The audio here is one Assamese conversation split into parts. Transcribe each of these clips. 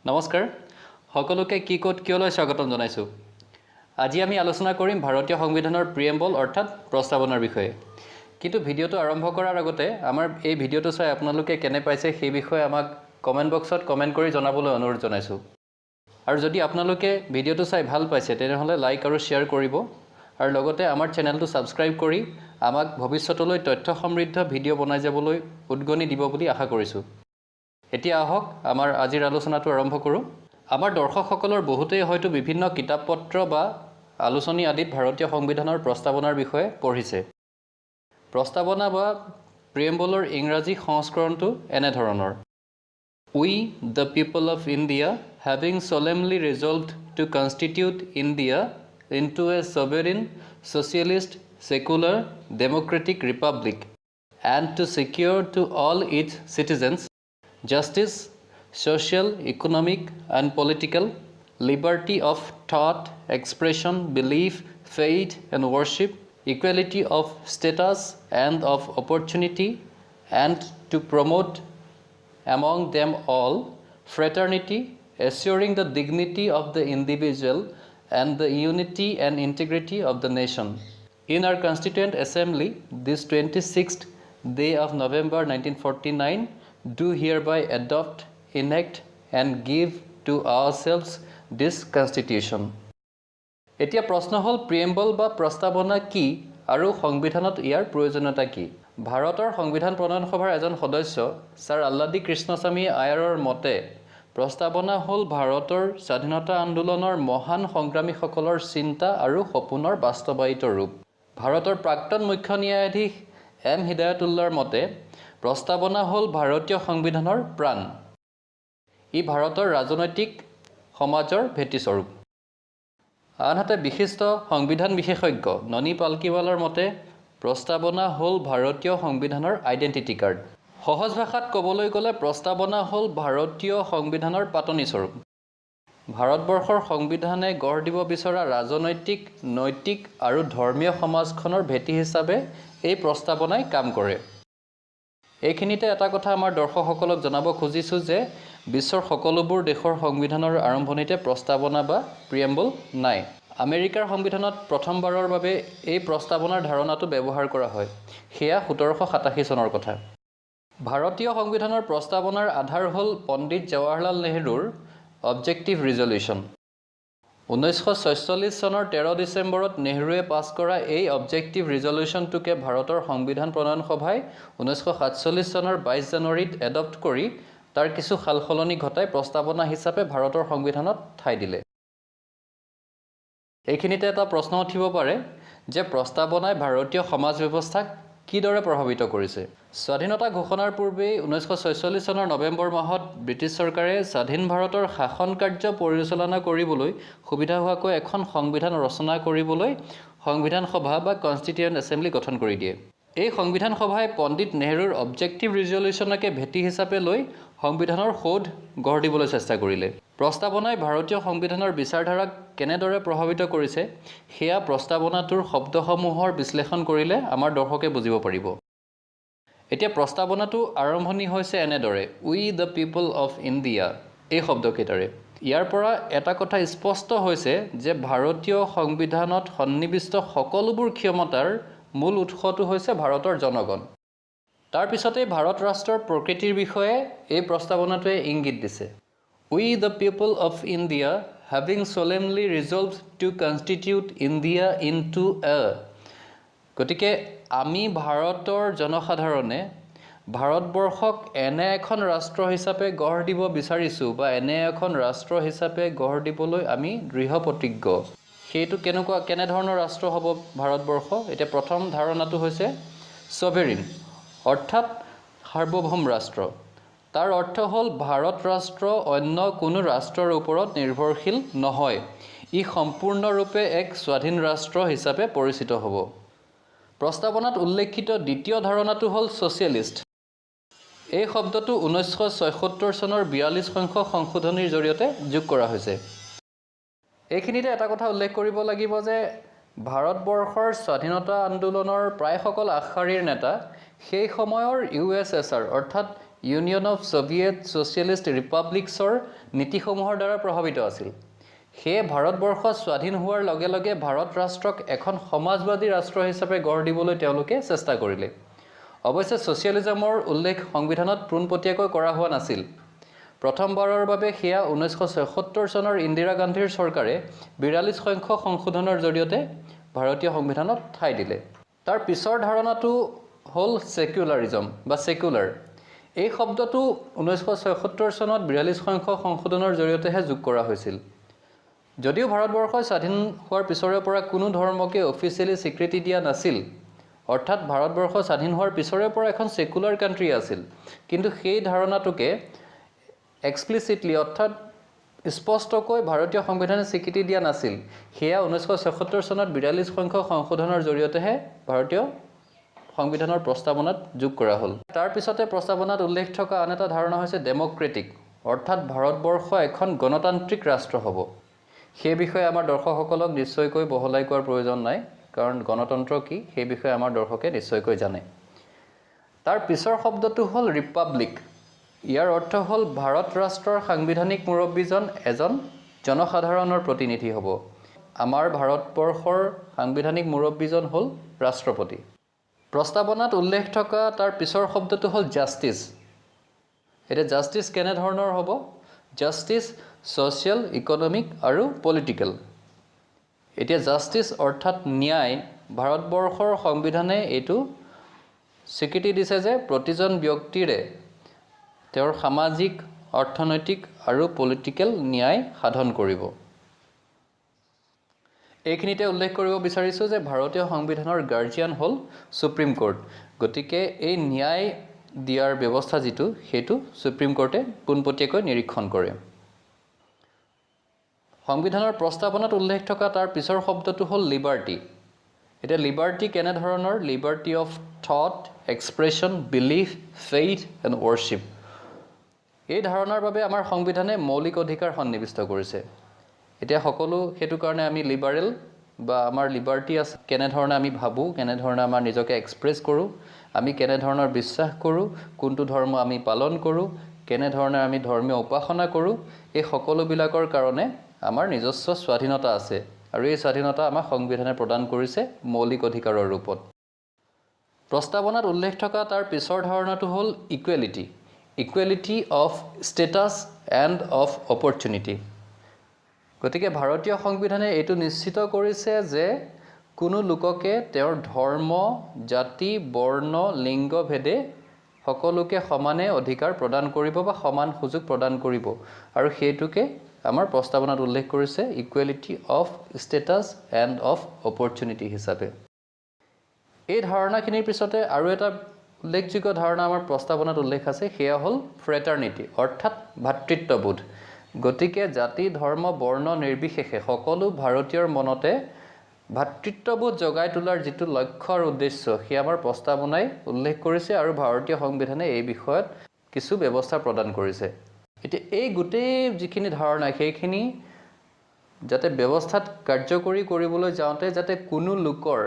নমস্কাৰ সকলোকে KI-KOT কিয়লৈ স্বাগতম জনাইছো আজি আমি আলোচনা কৰিম ভাৰতীয় সংবিধানৰ প্ৰিএম্বল অৰ্থাৎ প্ৰস্তাৱনাৰ বিষয়ে কিন্তু ভিডিওটো আৰম্ভ কৰাৰ আগতে আমাৰ এই ভিডিওটো চাই আপোনালোকে কেনে পাইছে সেই বিষয়ে আমাক কমেন্ট বক্সত কমেন্ট কৰি জনাবলৈ অনুৰোধ জনাইছো আৰু যদি আপোনালোকে ভিডিওটো চাই ভাল পাইছে তেনেহলে লাইক আৰু শেয়াৰ কৰিব আৰু লগতে আমাৰ চেনেলটো সাবস্ক্ৰাইব কৰি আমাক ভৱিষ্যতলৈ তথ্য সমৃদ্ধ ভিডিও বনাই যাবলৈ উদ্গনি দিব বুলি আশা কৰিছো এতিয়া আহক আমাৰ আজিৰ আলোচনাটো আৰম্ভ কৰো আমাৰ দৰ্শকসকলৰ বহুতেই হয়তো বিভিন্ন কিতাপ পত্ৰ বা আলোচনী আদিত ভাৰতীয় সংবিধানৰ প্ৰস্তাৱনাৰ বিষয়ে পঢ়িছে প্ৰস্তাৱনা বা প্ৰিএম্বলৰ ইংৰাজী সংস্কৰণটো এনে ধৰণৰ We the people of India having solemnly resolved to constitute India into a sovereign socialist secular democratic republic and to secure to all its citizens justice, social, economic and political, liberty of thought, expression, belief, faith and worship, equality of status and of opportunity, and to promote among them all fraternity, assuring the dignity of the individual and the unity and integrity of the nation. In our Constituent Assembly, this 26th day of November 1949, do hereby adopt, enact and give to ourselves this constitution. এতিয়া প্ৰশ্ন হল প্ৰিএম্বল বা প্ৰস্তাৱনা কি আৰু সংবিধানত ইয়াৰ প্ৰয়োজনীয়তা কি ভাৰতৰ সংবিধান প্ৰণয়ন সভাৰ এজন সদস্য স্যাৰ আল্লাদি কৃষ্ণস্বামী আয়াৰৰ মতে প্ৰস্তাৱনা হল ভাৰতৰ স্বাধীনতা আন্দোলনৰ মহান সংগ্ৰামীসকলৰ চিন্তা আৰু সপোনৰ বাস্তৱায়িত ৰূপ ভাৰতৰ প্ৰাক্তন মুখ্য ন্যায়াধীশ এম হিদায়াতুল্লাহৰ মতে প্ৰস্তাৱনা হল ভাৰতীয় সংবিধানৰ প্ৰাণ ই ভাৰতৰ ৰাজনৈতিক সমাজৰ ভেটিস্বৰূপ আনহাতে বিশিষ্ট সংবিধান বিশেষজ্ঞ ননী পালকিৱালাৰ মতে প্ৰস্তাৱনা হল ভাৰতীয় সংবিধানৰ আইডেন্টিটি কাৰ্ড সহজ ভাষাত ক'বলৈ গ'লে প্ৰস্তাৱনা হল ভাৰতীয় সংবিধানৰ পাতনি স্বৰূপ ভাৰতবৰ্ষৰ সংবিধানে গঢ় দিব বিচৰা ৰাজনৈতিক নৈতিক আৰু ধৰ্মীয় সমাজখনৰ ভেটি হিচাপে এই প্ৰস্তাৱনাই কাম কৰে এইখিনিতে এটা কথা আমাৰ দৰ্শকসকলক জনাব খুজিছো যে বিশ্বৰ সকলোবোৰ দেশৰ সংবিধানৰ আৰম্ভণিতে প্ৰস্তাৱনা বা প্ৰিএম্বল নাই আমেৰিকাৰ সংবিধানত প্ৰথমবাৰৰ বাবে এই প্ৰস্তাৱনাৰ ধাৰণাটো ব্যৱহাৰ কৰা হয় হেয়া 1787 চনৰ কথা ভাৰতীয় সংবিধানৰ প্ৰস্তাৱনাৰ আধাৰ হল পণ্ডিত জৱাহৰলাল নেহৰুৰ অবজেক্টিভ ৰিজলিউচন 1946 চনৰ 13 ডিসেম্বৰত নেহৰুৱে পাছ কৰা এই অবজেক্টিভ ৰিজলিউচনটোকে ভাৰতৰ সংবিধান প্ৰণয়ন সভাই 1947 চনৰ 22 জানুৱাৰীত এডপ্ট কৰি তাৰ কিছু সালসলনি ঘটাই প্ৰস্তাৱনা হিচাপে ভাৰতৰ সংবিধানত ঠাই দিলে এইখিনিতে এটা প্ৰশ্ন উঠিব পাৰে যে প্ৰস্তাৱনাই ভাৰতীয় সমাজ ব্যৱস্থাক কিদৰে প্ৰভাৱিত কৰিছে স্বাধীনতা ঘোষণাৰ পূৰ্বে 1946 চনৰ নৱেম্বৰ মাহত ব্ৰিটিছ চৰকাৰে স্বাধীন ভাৰতৰ শাসন কাৰ্য পৰিচালনা কৰিবলৈ সুবিধা হোৱাকৈ এখন সংবিধান ৰচনা কৰিবলৈ সংবিধান সভা বা কনষ্টিটিউয়েন্ট এছেম্বলি গঠন কৰি দিয়ে এই সংবিধান সভাই পণ্ডিত নেহৰুৰ অবজেক্টিভ ৰিজলিউচনকে ভেটি হিচাপে লৈ সংবিধানৰ খোদ গঢ় দিবলৈ চেষ্টা কৰিলে প্ৰস্তাৱনাই ভাৰতীয় সংবিধানৰ বিচাৰধাৰাক কেনেদৰে প্ৰভাৱিত কৰিছে হেয়া প্ৰস্তাৱনাটোৰ শব্দসমূহৰ বিশ্লেষণ কৰিলে আমাৰ দৰ্শকে বুজিব পাৰিব এতিয়া প্ৰস্তাৱনাটো আৰম্ভণি হৈছে এনেদৰে উই দ্য পিপল অফ ইণ্ডিয়া এই শব্দকেইটাৰে ইয়াৰ পৰা এটা কথা স্পষ্ট হৈছে যে ভাৰতীয় সংবিধানত সন্নিৱিষ্ট সকলোবোৰ ক্ষমতাৰ মূল উৎসটো হৈছে ভাৰতৰ জনগণ তাৰ পিছতে ভাৰত ৰাষ্ট্ৰৰ প্ৰকৃতিৰ বিষয়ে এই প্ৰস্তাৱনাটোৱে ইংগিত দিছে we the people of India having solemnly resolved to constitute India into a গতিকে আমি ভাৰতৰ জনসাধাৰণে ভাৰতবৰ্ষক এনে এখন ৰাষ্ট্ৰ হিচাপে গঢ় দিব বিচাৰিছো বা এনে এখন ৰাষ্ট্ৰ হিচাপে গঢ় দিবলৈ আমি দৃঢ় প্ৰতিজ্ঞ সেইটো কেনে ধৰণৰ ৰাষ্ট্ৰ হ'ব ভাৰতবৰ্ষ এতিয়া প্ৰথম ধাৰণাটো হৈছে সভেৰিন অৰ্থাৎ সাৰ্বভৌম ৰাষ্ট্ৰ তাৰ অৰ্থ হল ভাৰত ৰাষ্ট্ৰ অন্য কোনো ৰাষ্ট্ৰৰ ওপৰত নিৰ্ভৰশীল নহয় ই সম্পূৰ্ণৰূপে এক স্বাধীন ৰাষ্ট্ৰ হিচাপে পৰিচিত হ'ব প্ৰস্তাৱনাত উল্লেখিত দ্বিতীয় ধাৰণাটো হল সোশিয়েলিষ্ট এই শব্দটো 1976 চনৰ 42 সংখ্যক সংশোধনীৰ জৰিয়তে যোগ কৰা হৈছে এইখিনিতে এটা কথা উল্লেখ কৰিব লাগিব যে ভাৰতবৰ্ষৰ স্বাধীনতা আন্দোলনৰ প্ৰায় সকল আগশাৰীৰ নেতা সেই সময়ৰ USSR অৰ্থাৎ ইউনিয়ন অফ ছ'ভিয়েট ছ'চিয়েলিষ্ট ৰিপাব্লিকছৰ নীতিসমূহৰ দ্বাৰা প্ৰভাৱিত আছিল। সেয়ে ভাৰতবৰ্ষ স্বাধীন হোৱাৰ লগে লগে ভাৰত ৰাষ্ট্ৰক এখন সমাজবাদী ৰাষ্ট্ৰ হিচাপে গঢ় দিবলৈ তেওঁলোকে চেষ্টা কৰিলে। অৱশ্যে ছ'চিয়েলিজমৰ উল্লেখ সংবিধানত পোনপটীয়াকৈ কৰা হোৱা নাছিল। প্ৰথমবাৰৰ বাবে সেয়া 1976 চনৰ ইন্দিৰা গান্ধীৰ চৰকাৰে 42 সংখ্যক সংশোধনৰ জৰিয়তে ভাৰতীয় সংবিধানত ঠাই দিলে। তাৰ পিছৰ ধাৰণাটো হ'ল সেকুলাৰিজম বা সেকুলাৰ। এই শব্দটো 1976 চনত 42 সংখ্যক সংশোধনৰ জৰিয়তেহে যোগ কৰা হৈছিল। যদিও ভাৰতবৰ্ষই স্বাধীন হোৱাৰ পিছৰে পৰা কোনো ধৰ্মকে অফিচিয়েলি স্বীকৃতি দিয়া নাছিল, অৰ্থাৎ ভাৰতবৰ্ষ স্বাধীন হোৱাৰ পিছৰে পৰা এখন সেকুলাৰ কাণ্ট্ৰি আছিল, কিন্তু সেই ধাৰণাটোকে এক্সপ্লিচিটলি অৰ্থাৎ স্পষ্টকৈ ভাৰতীয় সংবিধানে স্বীকৃতি দিয়া নাছিল। সেয়া 1976 চনত 42 সংখ্যক সংশোধনৰ জৰিয়তেহে ভাৰতীয় সংবিধানৰ প্ৰস্তাৱনাত যোগ কৰা হ'ল। তাৰ পিছতে প্ৰস্তাৱনাত উল্লেখ থকা আন এটা ধাৰণা হৈছে ডেম'ক্ৰেটিক, অৰ্থাৎ ভাৰতবৰ্ষ এখন গণতান্ত্ৰিক ৰাষ্ট্ৰ হ'ব। সেই বিষয়ে আমাৰ দৰ্শকসকলক নিশ্চয়কৈ বহলাই কোৱাৰ প্ৰয়োজন নাই, কাৰণ গণতন্ত্ৰ কি সেই বিষয়ে আমাৰ দৰ্শকে নিশ্চয়কৈ জানে। তাৰ পিছৰ শব্দটো হ'ল ৰিপাব্লিক। ইয়াৰ অৰ্থ হ'ল ভাৰত ৰাষ্ট্ৰৰ সাংবিধানিক মুৰব্বীজন এজন জনসাধাৰণৰ প্ৰতিনিধি হ'ব। আমাৰ ভাৰতবৰ্ষৰ সাংবিধানিক মুৰব্বীজন হ'ল ৰাষ্ট্ৰপতি। প্ৰস্তাৱনাত উল্লেখ থকা তাৰ পিছৰ শব্দটো হ'ল জাষ্টিছ। এতিয়া জাষ্টিছ কেনেধৰণৰ হ'ব? জাষ্টিছ ছ'চিয়েল, ইকনমিক আৰু পলিটিকেল। এতিয়া জাষ্টিছ অৰ্থাৎ ন্যায়, ভাৰতবৰ্ষৰ সংবিধানে এইটো স্বীকৃতি দিছে যে প্ৰতিজন ব্যক্তিৰে তেওঁৰ সামাজিক, অৰ্থনৈতিক আৰু পলিটিকেল ন্যায় সাধন কৰিব। এইখিনিতে উল্লেখ কৰিব বিচাৰিছোঁ যে ভাৰতীয় সংবিধানৰ গাৰ্জিয়ান হ'ল সুপ্ৰিম কোৰ্ট। গতিকে এই ন্যায় দিয়াৰ ব্যৱস্থা যিটো, সেইটো সুপ্ৰিম কোৰ্টে পোনপটীয়াকৈ নিৰীক্ষণ কৰে। সংবিধানৰ প্ৰস্তাৱনাত উল্লেখ থকা তাৰ পিছৰ শব্দটো হ'ল লিবাৰ্টি। এতিয়া লিবাৰ্টি কেনেধৰণৰ? Liberty of thought, expression, belief, faith and worship. এই ধাৰণাৰ বাবে আমাৰ সংবিধানে মৌলিক অধিকাৰ সন্নিৱিষ্ট কৰিছে। এতিয়া সকলো সেইটো কাৰণে আমি লিবাৰেল বা আমাৰ লিবাৰ্টি আছে, কেনেধৰণে আমি ভাবোঁ, কেনেধৰণে আমাৰ নিজকে এক্সপ্ৰেছ কৰোঁ, আমি কেনেধৰণৰ বিশ্বাস কৰোঁ, কোনটো ধৰ্ম আমি পালন কৰোঁ, কেনেধৰণে আমি ধৰ্মীয় উপাসনা কৰোঁ, এই সকলোবিলাকৰ কাৰণে আমাৰ নিজস্ব স্বাধীনতা আছে, আৰু এই স্বাধীনতা আমাক সংবিধানে প্ৰদান কৰিছে মৌলিক অধিকাৰৰ ৰূপত। প্ৰস্তাৱনাত উল্লেখ থকা তাৰ পিছৰ ধাৰণাটো হ'ল equality. Equality of status and of opportunity. গতিকে ভাৰতীয় সংবিধানে এইটো নিশ্চিত কৰিছে যে কোনো লোককে তেওঁৰ ধৰ্ম, জাতি, বৰ্ণ, লিংগ ভেদে সকলোকে সমানে অধিকাৰ প্ৰদান কৰিব বা সমান সুযোগ প্ৰদান কৰিব, আৰু সেইটোকে আমাৰ প্ৰস্তাৱনাত উল্লেখ কৰিছে equality of status and of opportunity হিচাপে। এই ধাৰণাখিনিৰ পিছতে আৰু এটা উল্লেখযোগ্য ধাৰণা আমাৰ প্ৰস্তাৱনাত উল্লেখ আছে, সেয়া হ'ল ফ্ৰেটাৰ্নিটি অৰ্থাৎ ভাতৃত্ববোধ। গতিকে জাতি, ধৰ্ম, বৰ্ণ নিৰ্বিশেষে সকলো ভাৰতীয়ৰ মনতে ভাতৃত্ববোধ জগাই তোলাৰ যিটো লক্ষ্য আৰু উদ্দেশ্য, সেয়া আমাৰ প্ৰস্তাৱনাই উল্লেখ কৰিছে, আৰু ভাৰতীয় সংবিধানে এই বিষয়ত কিছু ব্যৱস্থা প্ৰদান কৰিছে। এতিয়া এই গোটেই যিখিনি ধাৰণা, সেইখিনি যাতে ব্যৱস্থাত কাৰ্যকৰী কৰিবলৈ যাওঁতে যাতে কোনো লোকৰ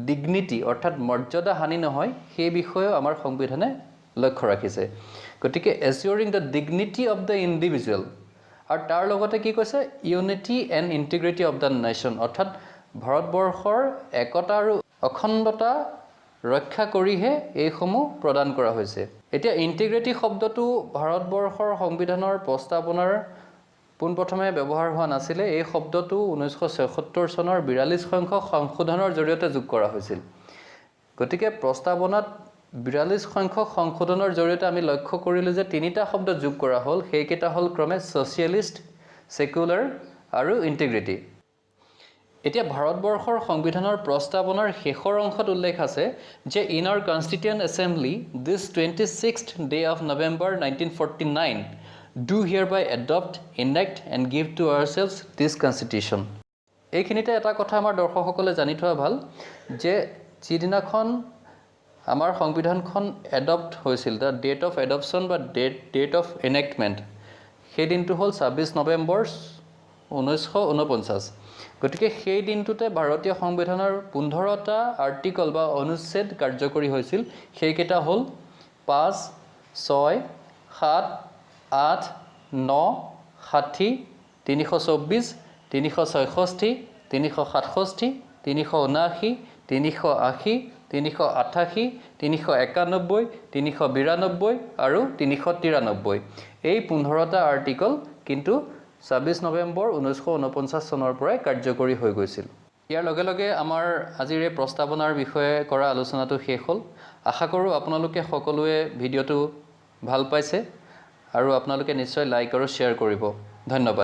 ডিগনিটি অৰ্থাৎ মৰ্যাদা হানি নহয়, সেই বিষয়েও আমাৰ সংবিধানে লক্ষ্য ৰাখিছে। গতিকে এচিয়ৰিং the dignity of the individual, আৰু তাৰ লগতে কি কৈছে? Unity and integrity of the nation, অৰ্থাৎ ভাৰতবৰ্ষৰ একতা আৰু অখণ্ডতা ৰক্ষা কৰিহে এইসমূহ প্ৰদান কৰা হৈছে। এতিয়া ইণ্টিগ্ৰিটি শব্দটো ভাৰতবৰ্ষৰ সংবিধানৰ প্ৰস্তাৱনাৰ পোনপ্ৰথমে ব্যৱহাৰ হোৱা নাছিলে। এই শব্দটো 1976 চনৰ 42 সংখ্যক সংশোধনৰ জৰিয়তে যোগ কৰা হৈছিল। গতিকে প্ৰস্তাৱনাত 42 সংখ্যক সংশোধনৰ জৰিয়তে আমি লক্ষ্য কৰিলোঁ যে তিনিটা শব্দ যোগ কৰা হ'ল, সেইকেইটা হ'ল ক্ৰমে ছ'চিয়েলিষ্ট, সেকুলাৰ আৰু ইণ্টিগ্ৰিটি। এতিয়া ভাৰতবৰ্ষৰ সংবিধানৰ প্ৰস্তাৱনাৰ শেষৰ অংশত উল্লেখ আছে যে in our constituent assembly this 26th day of November 1949 do hereby adopt, enact and give to ourselves this constitution. এইখিনিতে এটা কথা আমাৰ দৰ্শকসকলে জানি থোৱা ভাল যে যিদিনাখন আমাৰ সংবিধানখন এডপ্ট হৈছিল, দ্য ডেট অফ এডপশ্যন বা ডেট অফ এনেক্টমেণ্ট, সেই দিনটো হ'ল 26 নৱেম্বৰ 1949। গতিকে সেই দিনটোতে ভাৰতীয় সংবিধানৰ 15টা আৰ্টিকল বা অনুচ্ছেদ কাৰ্যকৰী হৈছিল। সেইকেইটা হ'ল 5, 6, 7, 8, 9, 60, 324, 366, 367, 379, 380, 388, 391, 392 আৰু 393 এই 15টা আৰ্টিকল কিন্তু 26 নৱেম্বৰ 1949 চনৰ পৰাই কাৰ্যকৰী হৈ গৈছিল ইয়াৰ লগে লগে আমাৰ আজিৰ এই প্ৰস্তাৱনাৰ বিষয়ে কৰা আলোচনাটো শেষ হ'ল আশা কৰোঁ আপোনালোকে সকলোৱে ভিডিঅ'টো ভাল পাইছে আৰু আপোনালোকে নিশ্চয় লাইক আৰু শ্বেয়াৰ কৰিব ধন্যবাদ